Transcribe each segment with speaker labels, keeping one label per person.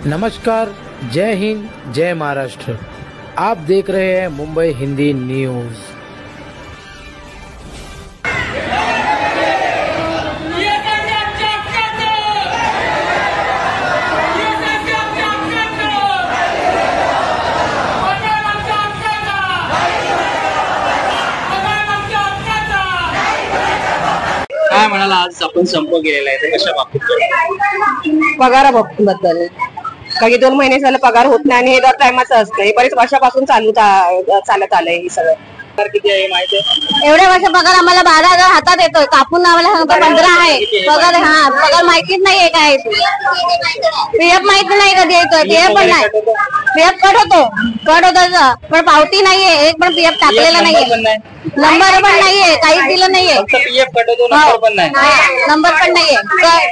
Speaker 1: नमस्कार, जय हिंद, जय महाराष्ट्र। आप देख रहे हैं मुंबई हिंदी न्यूज़।
Speaker 2: काय म्हणाला, आज आपण संप केलेला आहे तर कशा बाबतीत?
Speaker 3: पगाराबद्दल काही 2 महिने झाले पगार होत नाही आणि हे दर टायमाचं असतं। हे बरेच वर्षापासून चालत आलंय हे सगळं।
Speaker 2: पगार किती आहे माहिती आहे?
Speaker 4: एवढ्या वर्ष पगार आम्हाला 12,000 हातात येतोय, कापून आम्हाला 15 आहे पगार। पगार माहितीच नाहीये काय, पीएफ माहिती नाही कधी येतोय, पीएफ पण नाही, पीएफ कट होतो पण पावती नाहीये, एक पण पीएफ टाकलेला नाहीये, नंबर पण नाहीये, काहीच दिलं नाहीये,
Speaker 2: पीएफ कट होतो, नंबर पण नाही,
Speaker 4: नंबर पण नाहीये,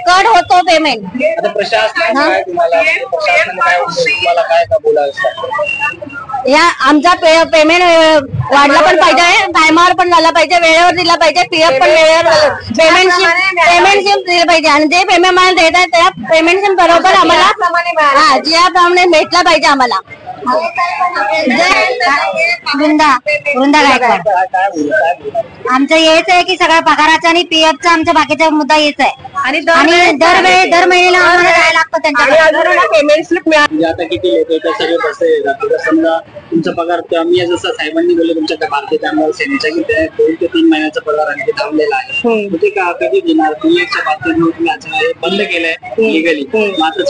Speaker 4: कट होतो पेमेंट।
Speaker 2: आता प्रशासनाने काय तुम्हाला काय का बोलावं?
Speaker 4: या आमचा पेमेंट वाढला पण पाहिजे, टायमावर पण झाला पाहिजे, वेळेवर दिला पाहिजे, पीएफ पण वेळेवर, पेमेंट स्लिप दिली पाहिजे आणि जे पेमेंट मला देत आहे त्या पेमेंट बरोबर आम्हाला ज्याप्रमाणे भेटला पाहिजे आम्हाला। वृंदा गायकवाड। आमचं हेच आहे की सगळ्या पगाराचा आणि पीएफचा आमचा बाकीचा मुद्दा हेच आहे आणि दर महिन्याला आम्हाला जायला लागतं त्यांच्याकडे
Speaker 3: पेमेंट स्लिप
Speaker 2: म्हणजे आता किती लोक येतात सगळे बसते, समजा तुमचा पगार मी जसं साहेबांनी बोलले तुमच्या भारतीय कामगार सेनेच्या की 2 ते 3 महिन्याचा पगार आणखी थांबलेला आहे, ते का कधी देणार? पीएफच्या बाबतीत तुम्ही अचानक बंद केलंय लिगली, मात्र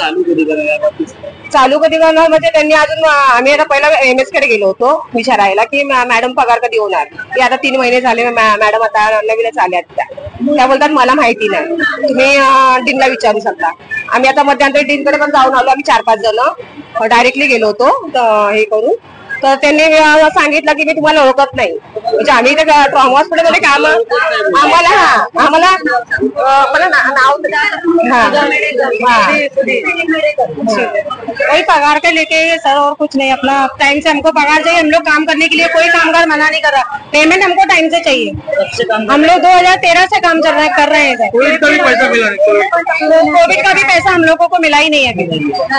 Speaker 2: चालू कधी
Speaker 3: करणार म्हणजे त्यांनी अजून आम्ही आता पहिला एमएस कडे गेलो होतो विचारायला की मॅडम पगार कधी होणार, की आता 3 महिने झाले मॅडम आता नवीनच आल्यात त्या बोलतात मला माहिती नाही, तुम्ही डीनला विचारू शकता। आम्ही आता मध्यंतरी डीन कडे पण जाऊन आलो, आम्ही 4-5 जण डायरेक्टली गेलो होतो हे करून, तर त्यांनी सांगितलं की मी तुम्हाला ओळखत नाही, म्हणजे आम्ही ट्रॉमा हॉस्पिटलमध्ये काम आम्हाला
Speaker 4: कोई पगार का लेके सर और कुछ नहीं, अपना टाइम से हमको पगार चाहिए, हम लोग काम करने के लिए कोई कामगार मना नहीं कर रहा, पेमेंट हमको टाइम से चाहिए। हम लोग 2013 से काम कर रहे हैं सर।
Speaker 2: कोविड का भी पैसा मिला नहीं?
Speaker 4: कोविड का भी पैसा हम लोगों को मिला ही नहीं है, अभी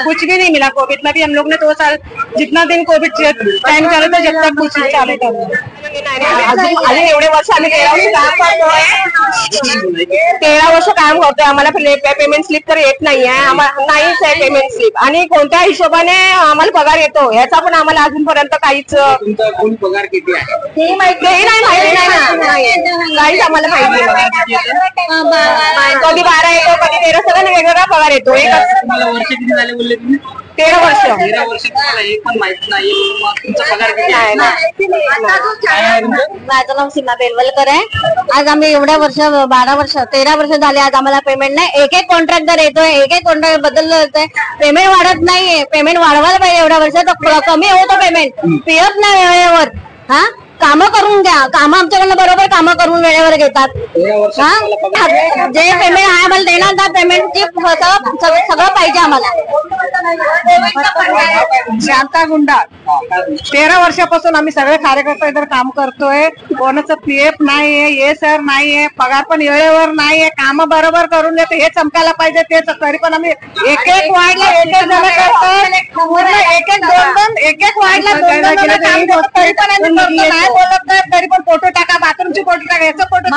Speaker 4: कुछ भी नहीं मिला। कोविड में भी हम लोग ने 2 साल जितना दिन कोविड टाइम चालू था जब तक कुछ नहीं चालू था,
Speaker 3: अजून एवढे वर्ष आम्ही 13 वर्ष काम करतोय, आम्हाला पेमेंट स्लिप तर येत नाहीये, नाहीच आहे पेमेंट स्लिप, आणि कोणत्या हिशोबाने आम्हाला पगार येतो ह्याचा पण आम्हाला अजूनपर्यंत काहीच
Speaker 2: पगार किती आहे
Speaker 3: ते माहिती नाही ना, काहीच आम्हाला माहिती नाही। कधी 12 येतो, कधी 13, सगळ्यांना वेगवेगळा पगार येतो।
Speaker 2: वर्ष किती झाले बोलले तुम्ही?
Speaker 3: 13 वर्ष।
Speaker 2: 13 वर्ष तुम्हाला एक पण माहित नाही तुमचा पगार किती आहे?
Speaker 4: माझं नाव सीमा बेलवलकर आहे। आज आम्ही एवढ्या वर्ष 12 वर्ष 13 वर्ष झाले, आज आम्हाला पेमेंट नाही। एक कॉन्ट्रॅक्टर येतोय, एक कॉन्ट्रॅक्ट बदललं येतोय, पेमेंट वाढत नाहीये। पेमेंट वाढवायला पाहिजे, एवढ्या वर्ष तर कमी होतं पेमेंट, पीएफ नाही वेळेवर। कामं करून घ्या, कामं आमच्याकडनं बरोबर कामं करून वेळेवर घेतात। जे पेमेंट आहे आम्हाला देणार त्या पेमेंटची सगळं पाहिजे आम्हाला।
Speaker 3: शांता गुंडा। 13 वर्षापासून आम्ही सगळे कार्यकर्ते इतर काम करतोय, कोणाचं पीएफ नाहीये, ये सर नाहीये, पगार पण वेळेवर नाहीये, काम बरोबर करून देतो, हे चमकायला पाहिजे ते, तरी पण आम्ही एक वाढला 1 जण करतो, एक वाढला 2 जण काम करतो, तरी पण आम्ही नाही बोलत नाही, तरी पण फोटो टाका, बाथरूमचे फोटो टाका, याचा फोटो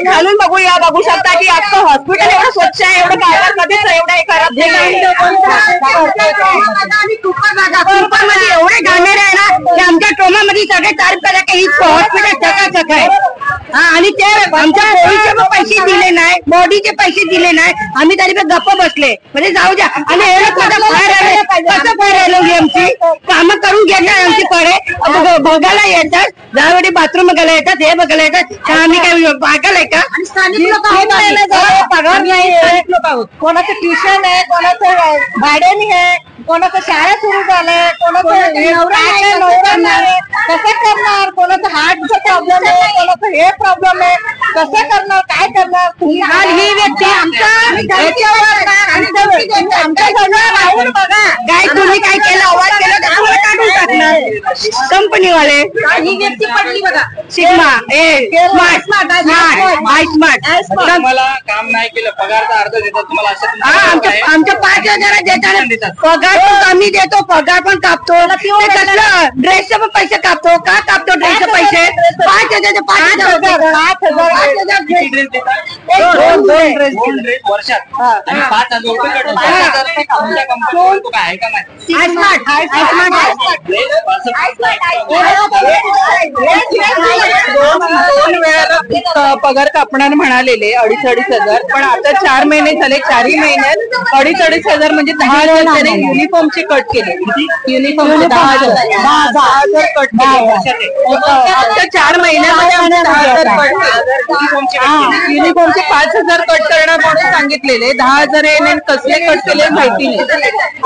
Speaker 3: घालून बघू शकता की आजचं हॉस्पिटल एवढं स्वच्छ आहे, एवढं काय कधीच एवढं हे करत नाही। एवढे घालणारे आहे ना की आमच्या ट्रोमामध्ये सगळे तारीफ करा की ही हॉस्पिटल चकाचक आहे, आणि ते आमच्या बॉडीचे पैसे दिले नाही, बॉडीचे पैसे दिले नाही, आम्ही तरी पण गप्प बसले, म्हणजे जाऊ द्या। आणि कसं राहिलो आमची कामं करून घेतात, आमची पडे बघायला येतात, ज्यावेळी बाथरूम बघायला येतात, हे बघायला येतात, आम्ही काय पागल आहे का? पगार नाही, कोणाचं ट्युशन आहे, कोणाचं भाड्याने आहे, कोणाचं शाळा सुरू झालंय, कोणाचं नवरा नाही, कसं करणार, कोणाचं हार्टचा प्रॉब्लेम आहे, कोणाचं हे प्रॉब्लेम आहे, कसं करणार, काय करणार? ही व्यक्ती काय तुम्ही काय केलं, आवाज केला तर काढून टाकणार कंपनीवाले. ही व्यक्ती पडली बघा, सिग्मा
Speaker 2: तुम्हाला काम नाही केलं पगारचा अर्ध देतात तुम्हाला असं?
Speaker 3: आमच्या 5,000 देतात, पगार पण कमी देतो, पगार पण कापतो, ड्रेसचे पण पैसे कापतो. का कापतो ड्रेसचे पैसे? 5,000
Speaker 2: किती ड्रेस देतात? दोन ड्रेस वर्षात आणि 5,000 रुपये तुमच्या कंपनीवर तो काय आहे का नाही?
Speaker 3: दोन वेळेला पगार कापणार म्हणालेले 2,500 पण आता 4 महिने झाले, 4ही महिन्यात 2,500 म्हणजे 10,000 त्याने युनिफॉर्मचे कट केले. युनिफॉर्मचे 10,000 कट केले. आता 4 महिन्यामध्ये 10,000 युनिफॉर्मचे 5,000 कट करणार म्हणून सांगितलेले. 10,000 हे कसले कट केले माहिती नाही.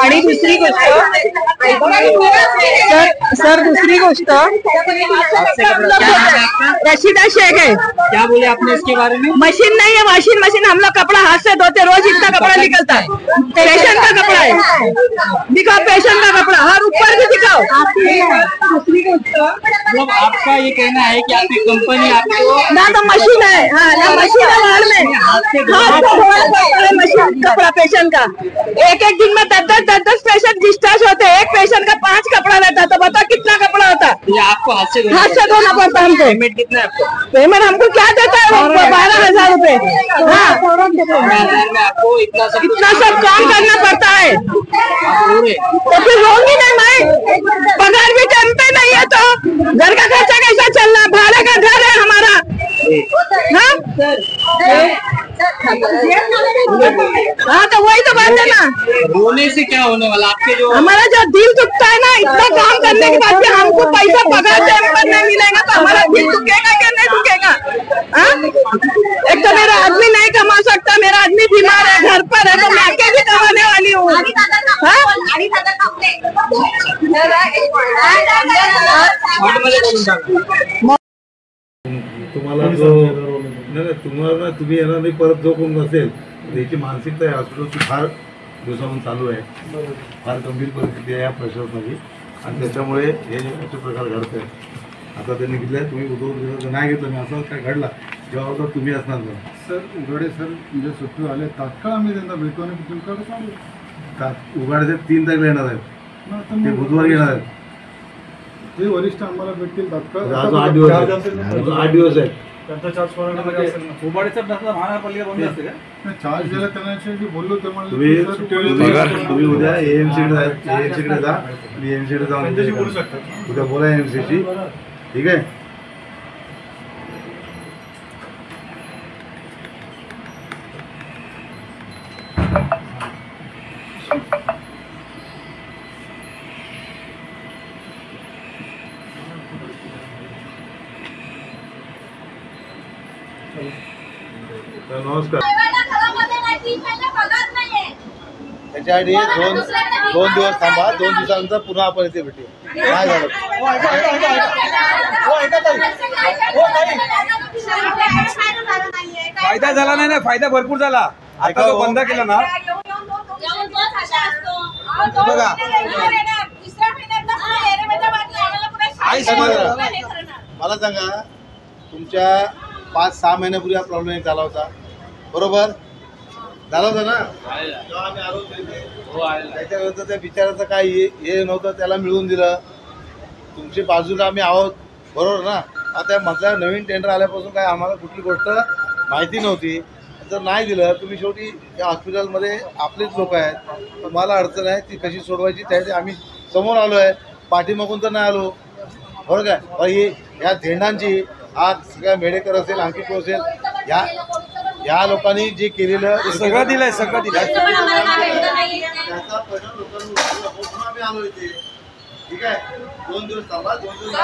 Speaker 3: आणि दुसरी गोष्ट सर दुसरी गोष्ट रशीदा शेख है.
Speaker 2: क्या बोले आपने इसके बारे में?
Speaker 3: मशीन नहीं है, वॉशिंग मशीन. हम लोग कपड़ा हाथ से धोते, रोज इतना कपड़ा निकलता है. पेशेंट का कपड़ा है, दिखाओ पेशेंट का कपड़ा, हर ऊपर भी दिखाओ.
Speaker 2: मतलब आपका ये कहना है कि आपकी कंपनी आपको
Speaker 3: ना तो मशीन है, हाँ ना मशीन है वार्ड में, हाथ से मशीन कपड़ा पेशेंट का. एक दिन में 10 पेशेंट डिस्चार्ज होते हैं. एक पेशेंट का 5 कपड़ा रहता, तो बताओ कितना कपड़ा होता.
Speaker 2: ये आपको हाथ से
Speaker 3: धोना पड़ता हमको.
Speaker 2: पेमेंट कितना है आपको?
Speaker 3: पेमेंट हमको क्या देता है? 12,000 रुपए. हाँ,
Speaker 2: 12,000 में आपको इतना
Speaker 3: सब काम करना पड़ता है. तो फिर होंगी नहीं मैं, पगार भी टाइम पे नहीं है तो घर का खर्चा कैसा चलना? भाड़े का घर है हमारा. हाँ तो वही तो बात है ना.
Speaker 2: रोने से क्या होने वाला? आपके जो
Speaker 3: हमारा जो दिल दुखता है ना, इतना काम करने के बाद भी हमको पैसा पगार टाइम पर नहीं मिलेगा तो हमारा दिल दुखेगा क्या नहीं दुखेगा? एक तो मेरा आदमी नहीं कमा सकता, मेरा आदमी बीमार है, घर पर है, तो मैं अकेली कमाने वाली हूँ.
Speaker 5: तुम्हाला जो नाही तुम्हाला तुम्ही येणार नाही परत जो कोण नसेल त्याची मानसिकता आहे हॉस्पिटलची फार दिवसांपासून चालू आहे. फार गंभीर परिस्थिती आहे या प्रेशरमध्ये आणि त्याच्यामुळे हे असे प्रकार घडत आहेत. आता त्यांनी घेतलं तुम्ही उदो नाही घेतलं मी असं काय घडला जबाबदार तुम्ही असणार का?
Speaker 6: सर उघाडे सर म्हणजे सुट्टी आले तात्काळ आम्ही त्यांना भेटू आणि तुमच्याकडे चालू.
Speaker 5: उघाडे 3 तारखेला येणार आहेत, ते बुधवारी येणार आहेत.
Speaker 6: जे वरिष्ठ आम्हाला भेटतील तात्काळ.
Speaker 5: अजून 8 दिवस आहेत, 8 दिवस आहेत.
Speaker 6: चार्ज दिला त्यांना बोललो ते
Speaker 5: तुम्ही उद्या एएमसीकडे जा, एएमसीकडे जाऊन उद्या बोला एएमसीची. ठीक आहे. नमस्कार. त्याच्यासाठी 2 दिवस थांबा, 2 दिवसानंतर पुन्हा आपण इथे भेटूया. काय झालं?
Speaker 7: फायदा झाला नाही ना, फायदा भरपूर झाला. आता तो बंद केला ना बघा.
Speaker 5: मला सांगा तुमच्या 5-6 महिन्यापूर्वी हा प्रॉब्लेम झाला होता बरोबर? झाला होता ना जेव्हा आम्ही आलो त्याच्यानंतर त्या बिचाराचं काय हे नव्हतं त्याला मिळवून दिलं. तुमची बाजूला आम्ही आहोत बरोबर ना. आता म्हटल्या नवीन टेंडर आल्यापासून काय आम्हाला कुठली गोष्ट माहिती नव्हती. जर नाही दिलं तुम्ही शेवटी या हॉस्पिटलमध्ये आपलेच लोक आहेत, तुम्हाला अडचण आहे ती कशी सोडवायची त्यासाठी आम्ही समोर आलो आहे. पाठीमागून तर नाही आलो बरोबर काय. ही या झेंडांची आज सगळ्या मेडेकर असेल आणखी कोण असेल या लोकांनी जे केलेलं
Speaker 7: सगळं दिलंय, सगळं दिलंय.
Speaker 5: त्याचा परिणाम लोकांना आम्ही आलो इथे. ठीक आहे. 2 दिवस थांबा, 2 दिवस